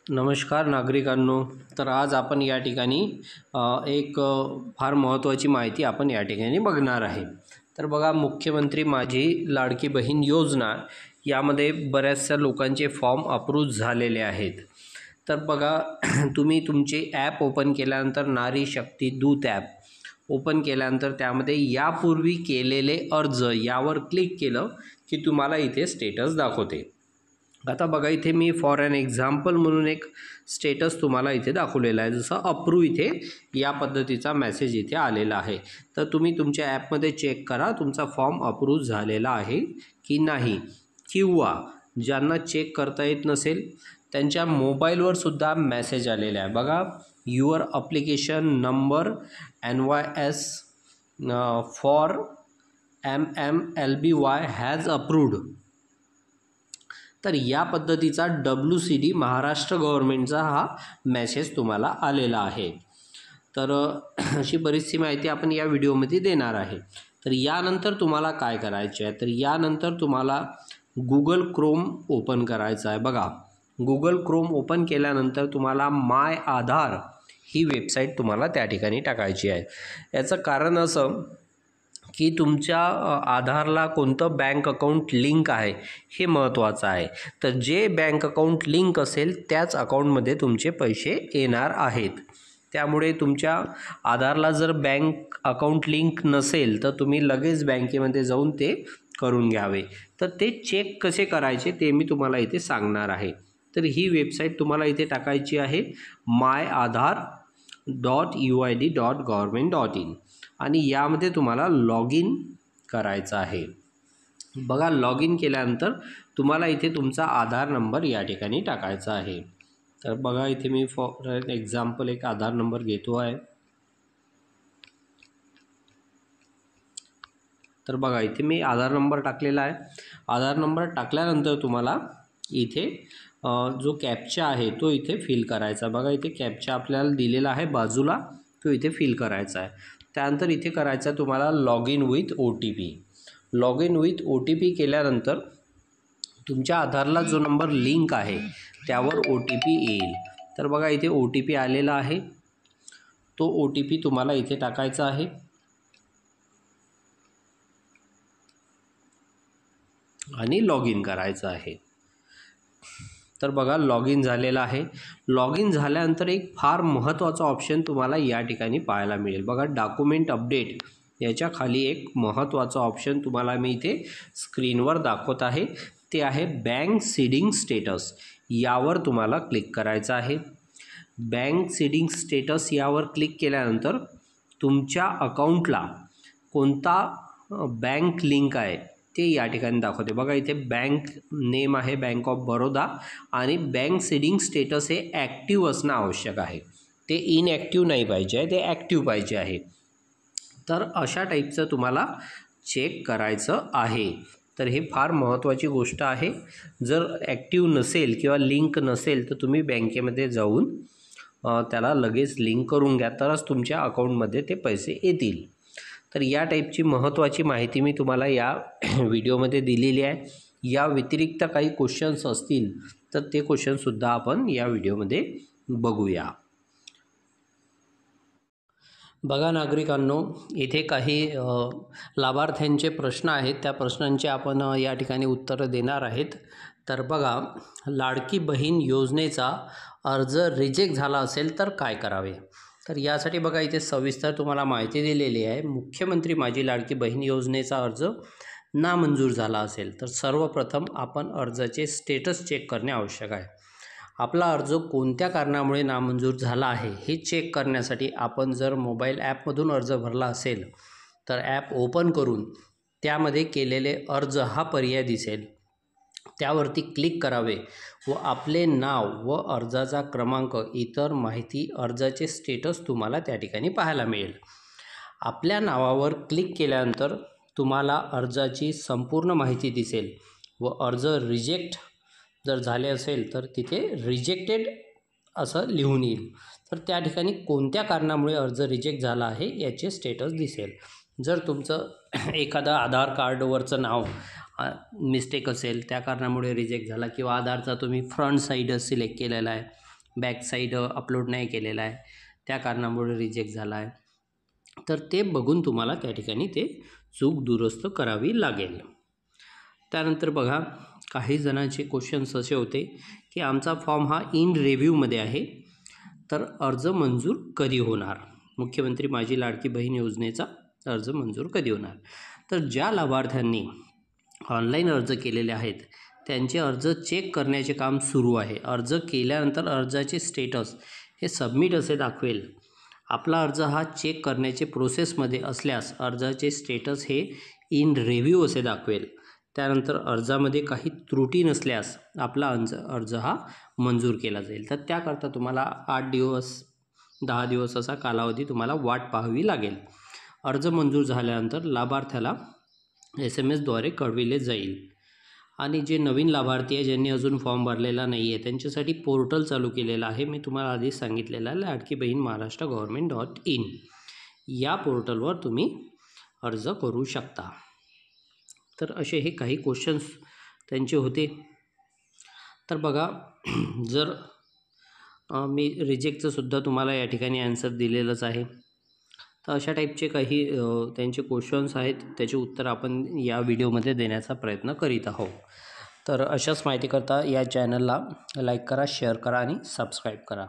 नमस्कार नागरिकांनो. तर आज आपण या ठिकाणी एक फार महत्त्वाची माहिती आपण या ठिकाणी बघणार आहे. तर बघा, मुख्यमंत्री माझी लाडकी बहीण योजना यामध्ये बऱ्याचशा लोकांचे फॉर्म अप्रूव्ह झालेले आहेत. तर बघा तुम्ही तुमचे ॲप ओपन केल्यानंतर नारी शक्ती दूत ॲप ओपन केल्यानंतर त्यामध्ये यापूर्वी केलेले अर्ज यावर क्लिक केलं की तुम्हाला इथे स्टेटस दाखवते. आता बघा, इथे मी फॉर ॲन एक्झाम्पल म्हणून एक स्टेटस तुम्हाला इथे दाखवलेला आहे. जसं अप्रूव्ह इथे या पद्धतीचा मेसेज इथे आलेला आहे. तर तुम्ही तुमच्या ॲपमध्ये चेक करा तुमचा फॉर्म अप्रूव्ह झालेला आहे की नाही, किंवा ज्यांना चेक करता येत नसेल त्यांच्या मोबाईलवर सुद्धा मेसेज आलेला आहे. बघा, your application number NYS for MMLBY has approved. तर या पद्धतीचा WCD महाराष्ट्र गव्हर्नमेंटचा हा मेसेज तुम्हाला आलेला आहे. तर अशी बरीचशी माहिती आपण या व्हिडिओमध्ये देणार आहे. तर यानंतर तुम्हाला काय करायचे आहे, तर यानंतर तुम्हाला गुगल क्रोम ओपन करायचं आहे. बघा, गुगल क्रोम ओपन केल्यानंतर तुम्हाला माय आधार ही वेबसाईट तुम्हाला त्या ठिकाणी टाकायची आहे. याचं कारण असं की तुमच्या आधारला कोणतं बँक अकाउंट लिंक आहे हे महत्त्वाचं आहे. तर जे बँक अकाउंट लिंक असेल त्याच अकाउंटमध्ये तुमचे पैसे येणार आहेत. त्यामुळे तुमच्या आधारला जर बँक अकाउंट लिंक नसेल तर तुम्ही लगेच बँकेमध्ये जाऊन ते करून घ्यावे. तर ते चेक कसे करायचे ते मी तुम्हाला इथे सांगणार आहे. तर ही वेबसाईट तुम्हाला इथे टाकायची आहे myAadhar.uid.government.in आणि यामध्ये तुम्हाला लॉग इन करायचं आहे. बघा, लॉग इन केल्यानंतर तुम्हाला इथे तुमचा आधार नंबर या ठिकाणी टाकायचा आहे. तर बघा, इथे मी फॉर एक्झाम्पल एक आधार नंबर घेतो आहे. तर बघा, इथे मी आधार नंबर टाकलेला आहे. आधार नंबर टाकल्यानंतर तुम्हाला इथे जो कॅप्चा आहे तो इथे फिल करायचा. बघा, इथे कॅप्चा आपल्याला दिलेला आहे बाजूला, तो इथे फिल करायचा आहे. त्यानंतर इथे करायचं तुम्हाला log in with OTP. Log in with OTP केल्यानंतर तुमच्या आधारला जो नंबर लिंक आहे त्यावर OTP येईल. तर बघा, इथे OTP आलेला आहे. तो OTP तुम्हाला इथे टाकायचा आहे आणि लॉग इन करायचं आहे. तर बघा, लॉग इन झालेला आहे. लॉग इन झाल्यानंतर एक फार महत्त्वाचा ऑप्शन तुम्हाला या ठिकाणी पाहायला मिळेल. बघा, डॉक्युमेंट अपडेट याच्या खाली एक महत्त्वाचा ऑप्शन तुम्हाला मी इथे स्क्रीनवर दाखवत आहे. ते आहे बँक सीडिंग स्टेटस. यावर तुम्हाला क्लिक करायचं आहे. बँक सीडिंग स्टेटस यावर क्लिक केल्यानंतर तुमच्या अकाउंटला कोणता बँक लिंक आहे ते या ठिकाणी दाखवते. बघा, इथे बँक नेम आहे बँक ऑफ बरोदा आणि बँक सीडिंग स्टेटस हे ॲक्टिव्ह असणं आवश्यक आहे. ते इनॲक्टिव्ह नाही पाहिजे आहे, ते ॲक्टिव्ह पाहिजे आहे. तर अशा टाईपचं तुम्हाला चेक करायचं आहे. तर हे फार महत्त्वाची गोष्ट आहे. जर ॲक्टिव्ह नसेल किंवा लिंक नसेल तर तुम्ही बँकेमध्ये जाऊन त्याला लगेच लिंक करून घ्या, तरच तुमच्या अकाउंटमध्ये ते पैसे येतील. तर या टाईपची महत्त्वाची माहिती मी तुम्हाला या व्हिडिओमध्ये दिलेली आहे. या व्यतिरिक्त काही क्वेश्चन्स असतील तर ते क्वेश्चनसुद्धा आपण या व्हिडिओमध्ये बघूया. बघा नागरिकांनो, इथे काही लाभार्थ्यांचे प्रश्न आहेत. त्या प्रश्नांचे आपण या ठिकाणी उत्तरं देणार आहेत. तर बघा, लाडकी बहीण योजनेचा अर्ज रिजेक्ट झाला असेल तर काय करावे. तर यासाठी बघा, इथे सविस्तर तुम्हाला माहिती दिलेली आहे. मुख्यमंत्री माझी लाडकी बहीण योजनेचा अर्ज नामंजूर झाला असेल तर सर्वप्रथम आपण अर्जाचे स्टेटस चेक करणे आवश्यक आहे. आपला अर्ज कोणत्या कारणामुळे नामंजूर झाला आहे हे चेक करण्यासाठी आपण जर मोबाईल ॲपमधून अर्ज भरला असेल तर ॲप ओपन करून त्यामध्ये केलेले अर्ज हा पर्याय दिसेल, त्यावरती क्लिक करावे व आपले नाव व अर्जाचा क्रमांक इतर माहिती अर्जाचे स्टेटस तुम्हाला त्या ठिकाणी पाहायला मिळेल. आपल्या नावावर क्लिक केल्यानंतर तुम्हाला अर्जाची संपूर्ण माहिती दिसेल व अर्ज रिजेक्ट जर झाले असेल तर तिथे रिजेक्टेड असं लिहून येईल. तर त्या ठिकाणी कोणत्या कारणामुळे अर्ज रिजेक्ट झाला आहे याचे स्टेटस दिसेल. जर तुमचं एखादं आधार कार्डवरचं नाव मिस्टेक असेल त्या कारणामुळे रिजेक्ट झाला, किंवा आधारचा तुम्ही फ्रंट साईडच सिलेक्ट केलेला आहे बॅक साईड अपलोड नाही केलेला आहे, त्या कारणामुळे रिजेक्ट झाला आहे. तर ते बघून तुम्हाला त्या ठिकाणी ते चूक दुरुस्त करावी लागेल. त्यानंतर बघा, काही जणांचे क्वेश्चन्स असे होते की आमचा फॉर्म हा इन रिव्ह्यूमध्ये आहे, तर अर्ज मंजूर कधी होणार? मुख्यमंत्री माझी लाडकी बहीण योजनेचा अर्ज मंजूर कधी होणार? तर ज्या लाभार्थ्यांनी ऑनलाईन अर्ज केलेले आहेत त्यांचे अर्ज चेक करण्याचे काम सुरू आहे. अर्ज केल्यानंतर अर्जाचे स्टेटस हे सबमिट असे दाखवेल. आपला अर्ज हा चेक करण्याचे प्रोसेसमध्ये असल्यास अर्जाचे स्टेटस हे इन रिव्ह्यू असे दाखवेल. त्यानंतर अर्जामध्ये काही त्रुटी नसल्यास आपला अर्ज हा मंजूर केला जाईल. तर त्याकरता तुम्हाला 8 दिवस 10 दिवस असा कालावधी तुम्हाला वाट पाहावी लागेल. अर्ज मंजूर झाल्यानंतर लाभार्थ्याला SMS द्वारे कळविले जाईल. आणि जे नवीन लाभार्थी आहे ज्यांनी अजून फॉर्म भरलेला नाही आहे त्यांच्यासाठी पोर्टल चालू केलेलं आहे. मी तुम्हाला आधीच सांगितलेलं आहे, लाडकी बहीण महाराष्ट्र गव्हर्मेंट.in या पोर्टलवर तुम्ही अर्ज करू शकता. तर असे हे काही क्वेश्चन्स त्यांचे होते. तर बघा, जर मी रिजेक्टचं सुद्धा तुम्हाला या ठिकाणी आन्सर दिलेलंच आहे. तर अशा टाईपचे काही त्यांचे क्वेश्चन्स आहेत, त्याचे उत्तर आपण या व्हिडिओमध्ये देण्याचा प्रयत्न करीत आहोत. तर अशाच माहितीकरता या चॅनलला लाईक करा, शेअर करा आणि सबस्क्राईब करा.